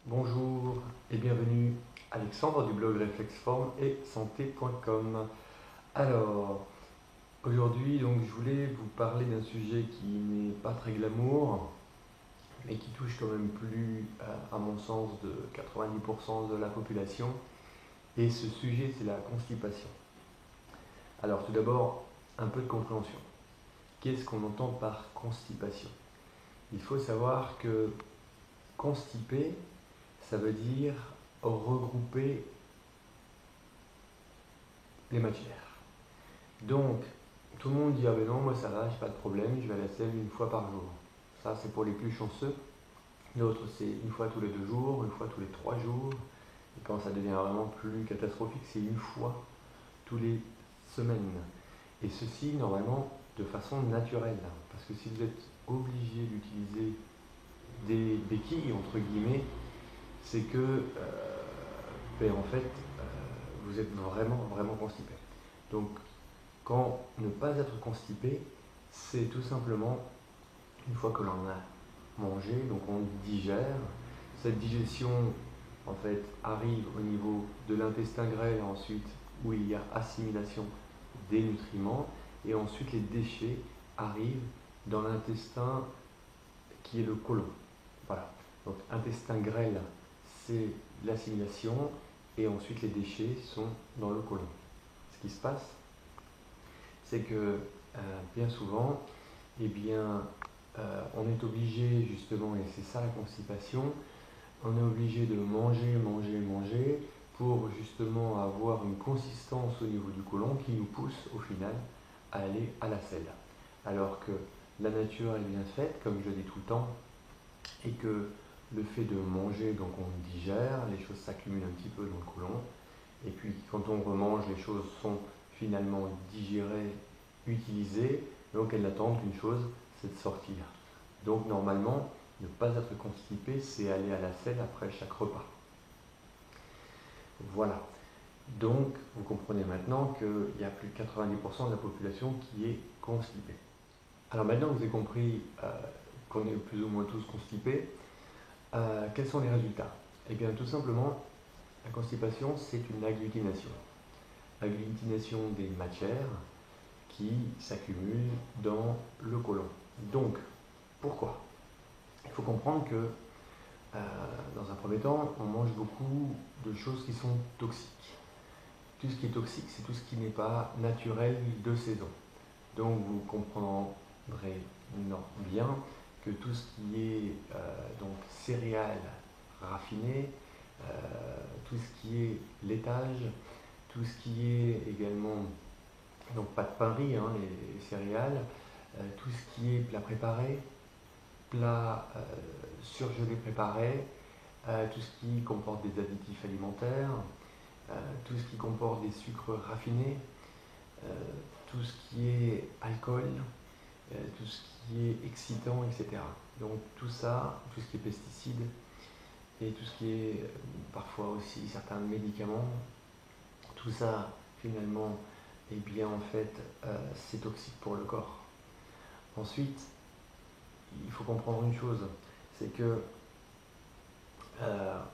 Bonjour et bienvenue, Alexandre du blog Réflexform et santé.com. Alors, aujourd'hui, je voulais vous parler d'un sujet qui n'est pas très glamour, mais qui touche quand même plus, à mon sens, de 90% de la population. Et ce sujet, c'est la constipation. Alors, tout d'abord, un peu de compréhension. Qu'est-ce qu'on entend par constipation? Il faut savoir que constiper, ça veut dire regrouper les matières. Donc, tout le monde dit: ah ben non, moi ça va, j'ai pas de problème, je vais à la selle une fois par jour. Ça, c'est pour les plus chanceux. D'autres, c'est une fois tous les 2 jours, une fois tous les 3 jours. Et quand ça devient vraiment plus catastrophique, c'est une fois tous les semaines. Et ceci, normalement, de façon naturelle. Parce que si vous êtes obligé d'utiliser des béquilles, entre guillemets, c'est que, en fait, vous êtes vraiment constipé. Donc, quand ne pas être constipé, c'est tout simplement, une fois que l'on a mangé, donc on digère, cette digestion en fait arrive au niveau de l'intestin grêle ensuite, où il y a assimilation des nutriments, et ensuite les déchets arrivent dans l'intestin qui est le côlon. Voilà. Donc intestin grêle, c'est l'assimilation, et ensuite les déchets sont dans le côlon. Ce qui se passe, c'est que bien souvent, on est obligé justement, et c'est ça la constipation, on est obligé de manger pour justement avoir une consistance au niveau du côlon qui nous pousse au final à aller à la selle. Alors que la nature est bien faite, comme je le dis tout le temps, et que le fait de manger, donc on digère, les choses s'accumulent un petit peu dans le côlon, et puis quand on remange, les choses sont finalement digérées, utilisées, donc elles n'attendent qu'une chose, c'est de sortir. Donc normalement, ne pas être constipé, c'est aller à la selle après chaque repas. Voilà. Donc vous comprenez maintenant qu'il y a plus de 90% de la population qui est constipée. Alors maintenant que vous avez compris qu'on est plus ou moins tous constipés, quels sont les résultats? Eh bien tout simplement, la constipation, c'est une agglutination. Agglutination des matières qui s'accumulent dans le côlon. Donc, pourquoi? Il faut comprendre que, dans un premier temps, on mange beaucoup de choses qui sont toxiques. Tout ce qui est toxique, c'est tout ce qui n'est pas naturel de saison. Donc, vous comprendrez bien que tout ce qui est céréales raffinées, tout ce qui est laitage, tout ce qui est également, donc pas de pain riz, les céréales, tout ce qui est plat préparé, plat surgelé préparé, tout ce qui comporte des additifs alimentaires, tout ce qui comporte des sucres raffinés, tout ce qui est alcool, tout ce qui est excitant, etc. Donc tout ça, tout ce qui est pesticides et tout ce qui est parfois aussi certains médicaments, tout ça finalement, c'est toxique pour le corps. Ensuite, il faut comprendre une chose, c'est que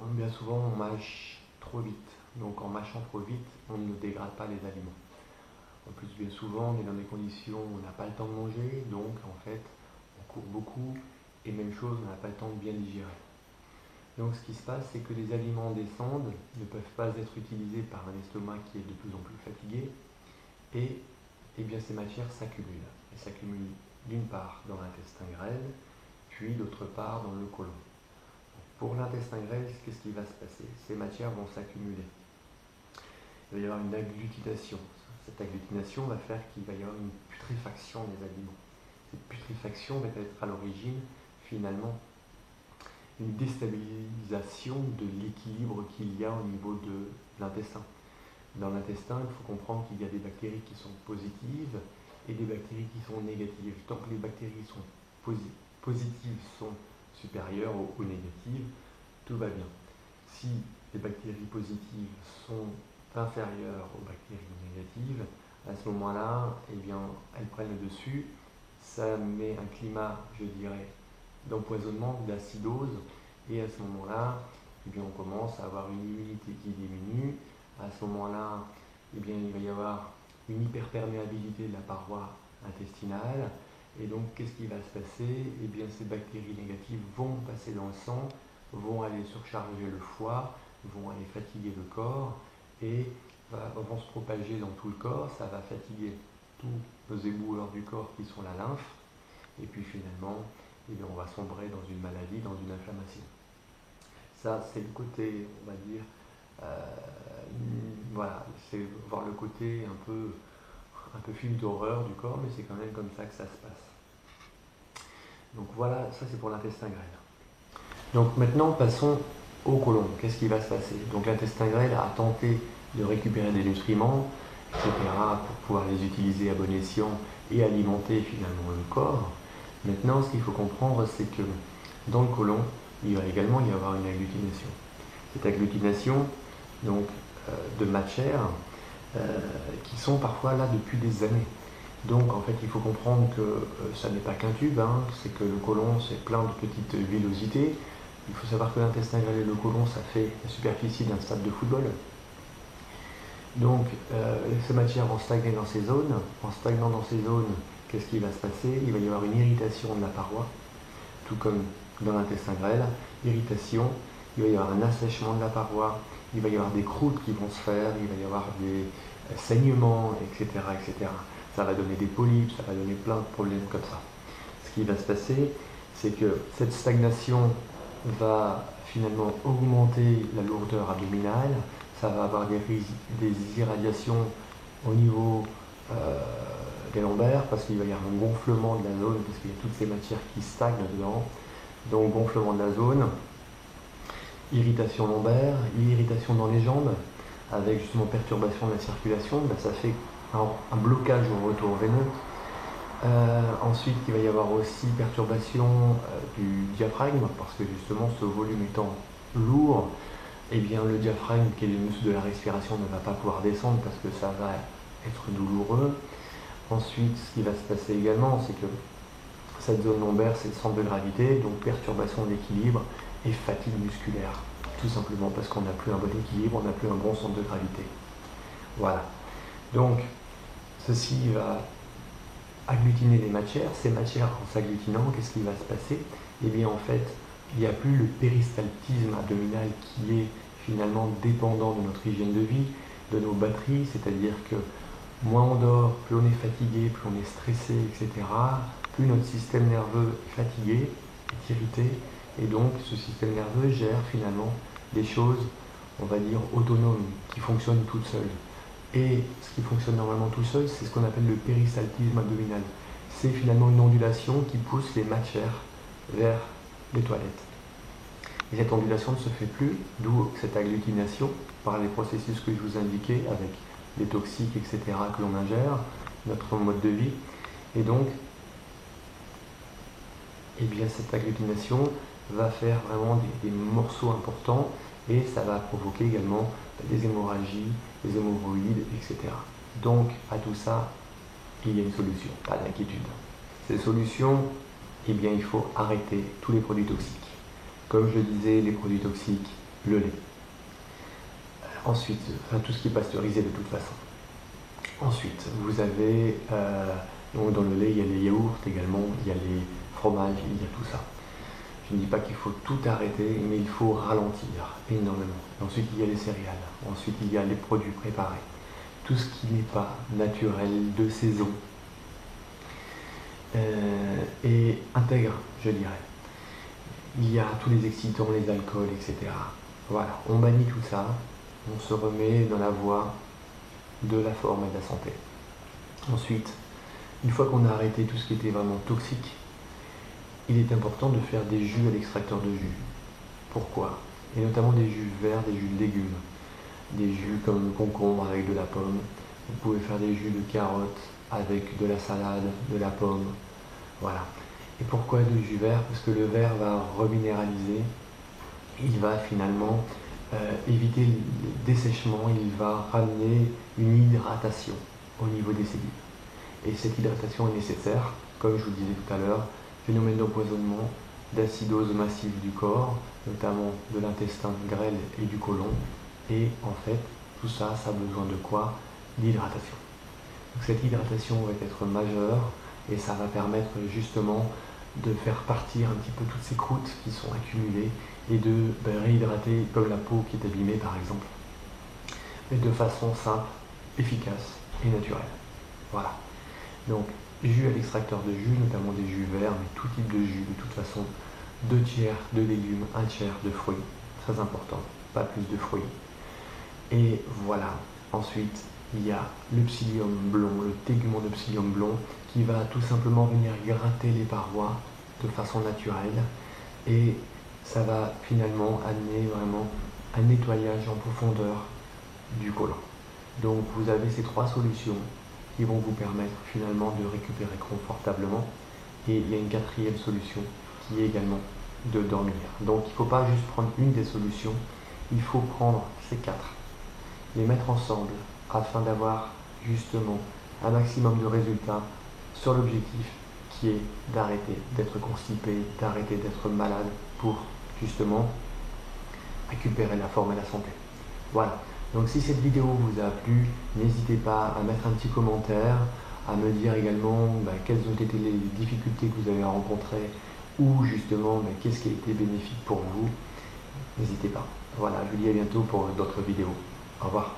bien souvent on mâche trop vite. Donc en mâchant trop vite, on ne dégrade pas les aliments. En plus, bien souvent, on est dans des conditions où on n'a pas le temps de manger, donc en fait, on court beaucoup, et même chose, on n'a pas le temps de bien digérer. Donc ce qui se passe, c'est que les aliments descendent, ne peuvent pas être utilisés par un estomac qui est de plus en plus fatigué, et ces matières s'accumulent. Elles s'accumulent d'une part dans l'intestin grêle, puis d'autre part dans le côlon. Pour l'intestin grêle, qu'est-ce qui va se passer? Ces matières vont s'accumuler. Il va y avoir une agglutination. Cette agglutination va faire qu'il va y avoir une putréfaction des aliments. Cette putréfaction va être à l'origine, finalement, une déstabilisation de l'équilibre qu'il y a au niveau de l'intestin. Dans l'intestin, il faut comprendre qu'il y a des bactéries qui sont positives et des bactéries qui sont négatives. Tant que les bactéries sont positives sont supérieures aux négatives, tout va bien. Si les bactéries positives sont inférieures aux bactéries négatives, à ce moment-là, elles prennent le dessus. Ça met un climat, je dirais, d'empoisonnement, d'acidose, et à ce moment-là, eh bien, on commence à avoir une immunité qui diminue. À ce moment-là, eh bien, il va y avoir une hyperperméabilité de la paroi intestinale. Et donc, qu'est-ce qui va se passer? Eh bien, ces bactéries négatives vont passer dans le sang, vont aller surcharger le foie, vont aller fatiguer le corps et vont se propager dans tout le corps. Ça va fatiguer tous nos éboueurs du corps qui sont la lymphe. Et puis finalement, eh bien, on va sombrer dans une maladie, dans une inflammation. Ça, c'est le côté, on va dire, voilà, c'est voir le côté un peu film d'horreur du corps, mais c'est quand même comme ça que ça se passe. Donc voilà, ça c'est pour l'intestin grêle. Donc maintenant, passons au côlon. Qu'est-ce qui va se passer? Donc l'intestin grêle a tenté de récupérer des nutriments, etc., pour pouvoir les utiliser à bon escient et alimenter finalement le corps. Maintenant, ce qu'il faut comprendre, c'est que dans le côlon, il va également y avoir une agglutination. Cette agglutination, donc, de matières qui sont parfois là depuis des années. Donc en fait, il faut comprendre que ça n'est pas qu'un tube, hein, c'est que le côlon, c'est plein de petites villosités. Il faut savoir que l'intestin grêle et le côlon, ça fait la superficie d'un stade de football. Donc ces matières vont stagner dans ces zones. En stagnant dans ces zones, qu'est-ce qui va se passer? Il va y avoir une irritation de la paroi, tout comme dans l'intestin grêle. Irritation, il va y avoir un assèchement de la paroi, il va y avoir des croûtes qui vont se faire, il va y avoir des saignements, etc., etc. Ça va donner des polypes, ça va donner plein de problèmes comme ça. Ce qui va se passer, c'est que cette stagnation va finalement augmenter la lourdeur abdominale, ça va avoir des irradiations au niveau des lombaires, parce qu'il va y avoir un gonflement de la zone, parce qu'il y a toutes ces matières qui stagnent dedans. Donc gonflement de la zone, irritation lombaire, irritation dans les jambes, avec justement perturbation de la circulation, ben ça fait un blocage au retour veineux. Ensuite, il va y avoir aussi perturbation du diaphragme, parce que justement ce volume étant lourd, eh bien le diaphragme, qui est le muscle de la respiration, ne va pas pouvoir descendre parce que ça va être douloureux. Ensuite, ce qui va se passer également, c'est que cette zone lombaire, c'est le centre de gravité, donc perturbation de l'équilibre et fatigue musculaire. Tout simplement parce qu'on n'a plus un bon équilibre, on n'a plus un bon centre de gravité. Voilà. Donc, ceci va agglutiner les matières. Ces matières, en s'agglutinant, qu'est-ce qui va se passer? Eh bien, en fait, il n'y a plus le péristaltisme abdominal qui est finalement dépendant de notre hygiène de vie, de nos batteries, c'est-à-dire que moins on dort, plus on est fatigué, plus on est stressé, etc., plus notre système nerveux est fatigué, est irrité, et donc ce système nerveux gère finalement des choses, on va dire, autonomes, qui fonctionnent toutes seules. Et ce qui fonctionne normalement tout seul, c'est ce qu'on appelle le péristaltisme abdominal. C'est finalement une ondulation qui pousse les matières vers les toilettes. Et cette ondulation ne se fait plus, d'où cette agglutination par les processus que je vous indiquais avec les toxiques, etc., que l'on ingère, notre mode de vie. Et donc, eh bien, cette agglutination va faire vraiment des morceaux importants et ça va provoquer également des hémorragies, des hémorroïdes, etc. Donc, à tout ça, il y a une solution, pas d'inquiétude. Cette solution, eh bien, il faut arrêter tous les produits toxiques. Comme je le disais, les produits toxiques, le lait. Ensuite, tout ce qui est pasteurisé de toute façon. Ensuite, vous avez, donc dans le lait, il y a les yaourts également, il y a les fromages, il y a tout ça. Je ne dis pas qu'il faut tout arrêter, mais il faut ralentir énormément. Ensuite, il y a les céréales. Ensuite, il y a les produits préparés. Tout ce qui n'est pas naturel, de saison, et intègre, je dirais. Il y a tous les excitants, les alcools, etc. Voilà, on bannit tout ça, on se remet dans la voie de la forme et de la santé. Ensuite, une fois qu'on a arrêté tout ce qui était vraiment toxique, il est important de faire des jus à l'extracteur de jus. Pourquoi? Et notamment des jus verts, des jus de légumes, des jus comme le concombre avec de la pomme. Vous pouvez faire des jus de carottes avec de la salade, de la pomme. Voilà. Et pourquoi de jus vert? Parce que le vert va reminéraliser, il va finalement éviter le dessèchement, il va ramener une hydratation au niveau des cellules. Et cette hydratation est nécessaire, comme je vous le disais tout à l'heure, phénomène d'empoisonnement, d'acidose massive du corps, notamment de l'intestin grêle et du côlon. Et en fait, tout ça, ça a besoin de quoi? D'hydratation. Donc cette hydratation va être majeure et ça va permettre justement de faire partir un petit peu toutes ces croûtes qui sont accumulées et de réhydrater comme la peau qui est abîmée par exemple, mais de façon simple, efficace et naturelle. Voilà. Donc jus à l'extracteur de jus, notamment des jus verts, mais tout type de jus, de toute façon, 2 tiers de légumes, 1 tiers de fruits, très important, pas plus de fruits. Et voilà, ensuite il y a le psyllium blond, le tégument de psyllium blond, qui va tout simplement venir gratter les parois de façon naturelle, et ça va finalement amener vraiment un nettoyage en profondeur du côlon. Donc vous avez ces 3 solutions qui vont vous permettre finalement de récupérer confortablement. Et il y a une 4e solution qui est également de dormir. Donc il ne faut pas juste prendre une des solutions, il faut prendre ces 4, les mettre ensemble afin d'avoir justement un maximum de résultats sur l'objectif qui est d'arrêter d'être constipé, d'arrêter d'être malade pour justement récupérer la forme et la santé. Voilà. Donc si cette vidéo vous a plu, n'hésitez pas à mettre un petit commentaire, à me dire également quelles ont été les difficultés que vous avez rencontrées ou justement qu'est-ce qui a été bénéfique pour vous. N'hésitez pas. Voilà, je vous dis à bientôt pour d'autres vidéos. Au revoir.